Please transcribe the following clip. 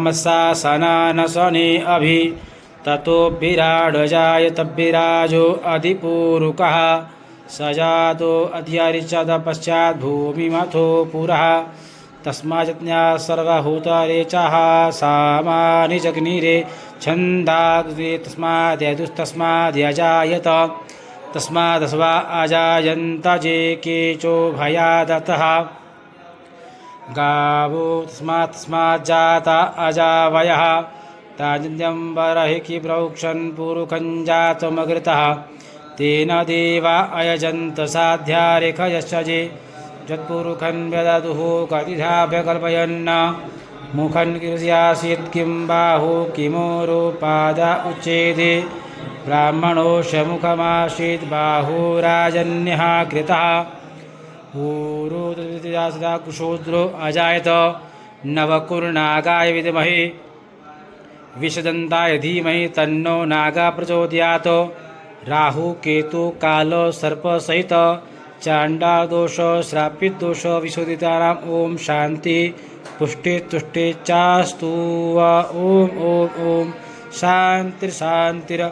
मस्सासनानसने अभि ततो विराडजायत विराजो अधिपूरुकः स जातो अध्यरिचद पश्चात् भूमिमथो पुरः तस्माज्ज्ञा सर्वभूतरेचः सामानि जग्निरे छन्दाग्रे तस्माद्यजायत तस्मादस्वा अजायन्त जे केचो भयादतः गावो तस्माज्जाता अजावयः ताजन्यं बर्हिः प्रोक्षन् पुरुखं जातमग्रतः तेन देवा अयजन्त साध्यारेखयश्चे यत्पुरुखं व्यददुः कतिधाभ्यकल्पयन् मुखं किर्यासीत् किं बाहु किमोरुपाद उच्चेदे ब्राह्मणोऽस्य मुखमासीत् बाहुराजन्यः कृतः पूर्वोऽतिजासदा कुशूद्रो अजायत नवकुर्नागाय विद्महे विषदन्ताय धीमहि तन्नो नागा प्रचोदयात् राहु केतु काल सर्प सहित चांडादोष श्रापितदोष विशोधितानां ओम शांति पुष्टि तुष्टि चास्तु ओम ओम ओम शांतिर्भवतु।